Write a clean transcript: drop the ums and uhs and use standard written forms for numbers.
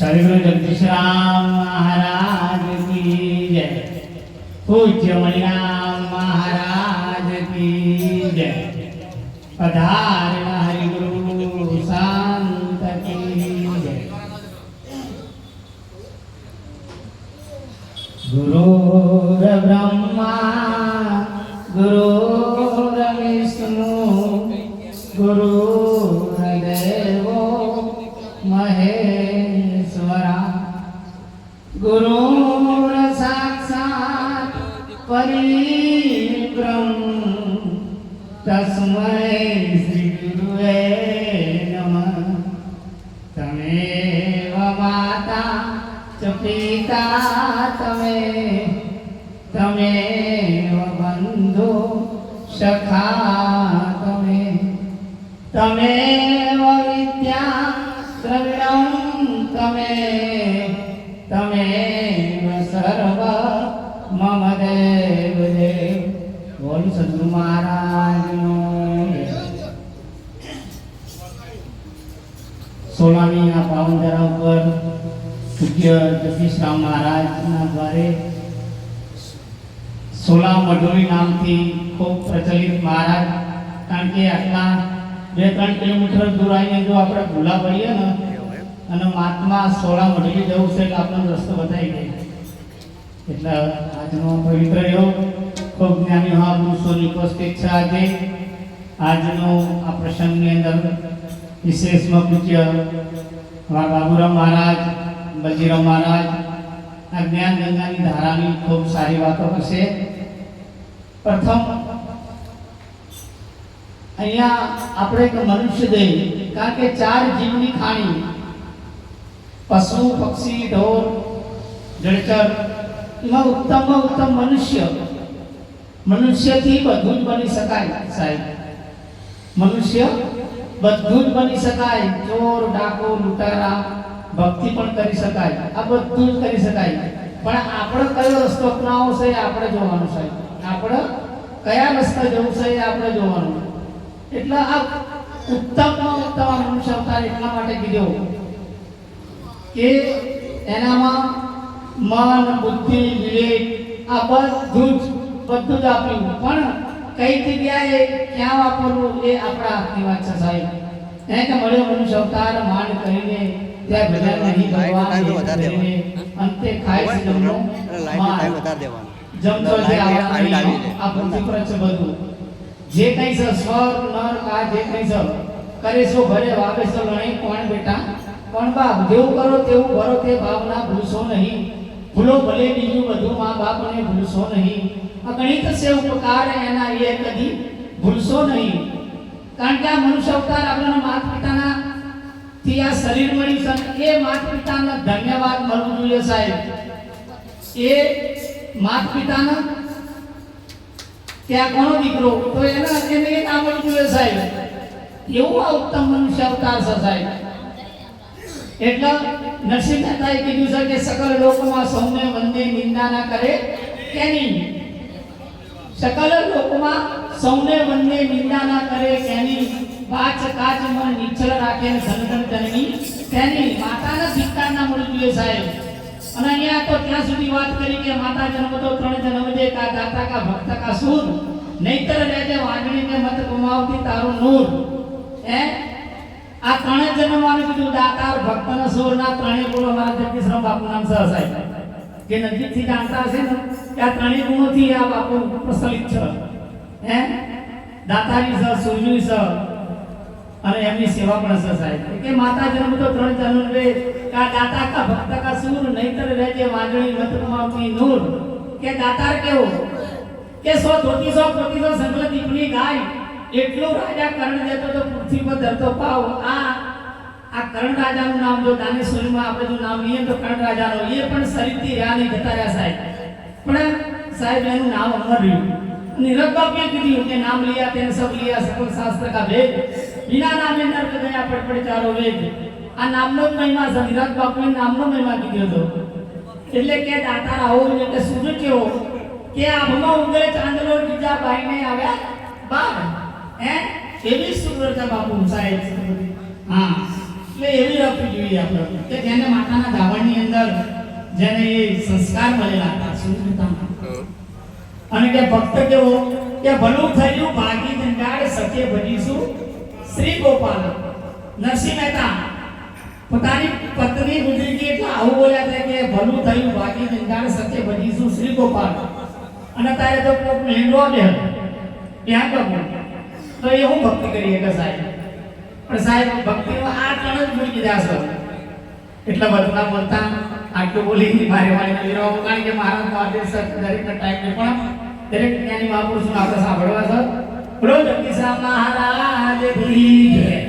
श्री जगदीश राम महाराज की जय। पूज्य मणिराम महाराज की जय। पधार हरि गुरु शांत की जय। गुरुर ब्रह्मा गुरुर विष्णु गुरुर्देवो महेश्वरा गुरुर साक्षात् परब्रह्म तस्मै श्री गुरुवे नमः। तमेव माता च पिता तमेव बन्धु सखा तमेव विद्या द्रविणं तमेव सर्व मम देव देव। बोल सद्गुरु महाराज नो जय। 16મી આ પાવન ધરા ઉપર પૂજ્ય જગદીશ રામ મહારાજના દ્વારે 16 મઢોરી નામથી ખૂબ પ્રચલિત મહારાજ। કારણ કે આટલા 2-3 કિલોમીટર દૂર આવીને જો આપણે ભૂલા પડીએ ને અને મહાત્મા 16 મઢોરી જવું છે એટલે આપણને રસ્તો બતાવી દે। એટલે આજનો પવિત્ર એવો ખૂબ જ્ઞાની મહાપુરુષોની ઉપસ્થિત છે। આજનો આ પ્રસંગની અંદર વિશેષમાં પૂજ્ય બાબુરામ મહારાજ, બલજીરામ મહારાજ આ જ્ઞાન ગંગાની ધારાની ખૂબ સારી વાતો હશે। પ્રથમ અહીંયા આપણે એક મનુષ્ય દેહ, કારણ કે 4 જીવની ખાણી પશુ પક્ષી ઢોર જળચર એમાં ઉત્તમમાં ઉત્તમ મનુષ્યથી બધું જ બની શકાય સાહેબ। મનુષ્ય બધું જ બની શકાય। ચોર ડાકુ લૂંટારા ભક્તિ પણ કરી શકાય, આ બધું જ કરી શકાય। પણ આપણે કયો રસ્તો અપનાવવો છે આપણે જોવાનું સાહેબ। આપણે કયા રસ્તે જવું છે આપણે જોવાનું। એટલે આ ઉત્તમમાં ઉત્તમ મનુષ્ય અવતાર એટલા માટે કીધો કે એનામાં મન બુદ્ધિ વિવેક આ બધું જ આપ્યું। પણ કઈ જગ્યાએ ક્યાં વાપરવું એ આપણા હાથની વાત છે સાહેબ। એ કે મળ્યો મનુષ્ય અવતાર માંડ કરીને ત્યાં ભજન નહીં ભગવાન અંતે ખાય છે જમનો જમતો જે આ પૃથ્વી પર છે બધું જે કઈ છે સ્વર નર કા જે કઈ છે કરે સો ભરે વાવે સો લણી કોણ બેટા કોણ બાપ। જેવું કરો તેવું ભરો તે ભાવના ભૂલશો નહીં। ભૂલો ભલે બીજું બધું મા બાપને ભૂલશો નહીં। અગણિત સે ઉપકાર એના એ કદી ભૂલશો નહીં। કારણ કે આ મનુષ્ય અવતાર આપણને માતા પિતાના થી આ શરીર મળ્યું છે એ માતા પિતાને ધન્યવાદ મળવું જોઈએ સાહેબ। એ માતા પિતાને ત્યાં કોનો દીકરો તો એને એ નામ મળવું જોઈએ સાહેબ। એવું આ ઉત્તમ મનુષ્ય અવતાર છે સાહેબ। એટલે નરસિંહ મહેતાએ કીધું છે કે સકલ લોકોમાં સૌને વંદે નિંદા ના કરે કેની। સકલ લોકોમાં સૌને વંદે નિંદા ના કરે કેની। પાછ કાચ મન નિશ્ચળ રાખે ધન ધન ધનની તેની માતાના ધિક્કાર ના મળવું જોઈએ સાહેબ। અને અહીંયા તો ત્યાં સુધી વાત કરી કે માતા જન્મ તો 3 જન્મ જે કા દાતા કા ભક્ત કા સૂર નહીતર રહેજે વાંગણી ને મત ગુમાવતી તારું નૂર। આ 3 જન્મવાનું કીધું દાતાર ભક્ત અને સૂર ના 3 ગુણો અમારા જગદીશ રામ બાપુ નામ છે સાહેબ। કે નજીકથી જાણતા હશે ને કે આ 3 ગુણોથી આ બાપુ પ્રચલિત છે। દાતારી છે, સૂરવી છે અને એમની સેવા પણ છે સાહેબ। કે માતા જન્મ તો 3 જન્મ રે કા દાતા કા ભક્ત કા સૂર નહીતર રહેજે વાંગણી મત ગુમાવતી નૂર। કે દાતાર કેવો કે 100 ધોતી 100 પોતી 100 સંકલ દીપની ગાય એટલું રાજા કર્ણ દેતો તો પૃથ્વી પર ધરતો પાવ। આ કર્ણ રાજાનું નામ જો દાનેશ્વરીમાં આપણે જો નામ લઈએ તો કર્ણ રાજાનો એ પણ શરીરથી રહ્યા નહીં જતા રહ્યા સાહેબ। પણ સાહેબ એનું નામ અમર રહ્યું। निरत बापे कीधुं के नाम लिया तेने सब लिया सकल शास्त्र का भेद बिना नामे नर्क गया पड़ चारो वेद। आ नामनो महिमा છે નિરત બાપુએ નામનો મહિમા કીધો હતો। એટલે કે દાતાર આવો એટલે સૂર્ય કેવો કે આભમાં ઉગરે ચાંદલો બીજા ભાઈને આવ્યા બાર હે એવી સુંદરતા બાપુ સાહેબ। હા એટલે એવી રાખવી જોઈએ આપણે કે જેને માતાના ધાવણની અંદર જેને એ સંસ્કાર મળેલા હતા સુરતામાં અને કે ભક્ત કેવો કે ભલું થયું ભાગી જંગાળ સત્ય ભજીશું શ્રી ગોપાલ નરસિંહ મહેતા પોતાની પત્ની ગુજરી એટલે આવું બોલ્યા હતા કે ભલું થયું ભાગી જંગાળ સત્ય ભજીશું શ્રી ગોપાલ અને તારે તો કોક લેંડો દે ત્યાં કહું તો એ હું ભક્તિ કરીએ કે સાહેબ પણ સાહેબ ભક્તિનો આ ત્રણ જ ભૂલી ગયા છો એટલા બધું ના બોલતા આટલું બોલી મારે વાળીને વિરામ કારણ કે મારા આદેશ દરેકના ટાઈમ પણ દરેક જ્ઞાની મહાપુરુષોને આપણે સાંભળવા છે બોલો જગદીશ મહારાજ કી જય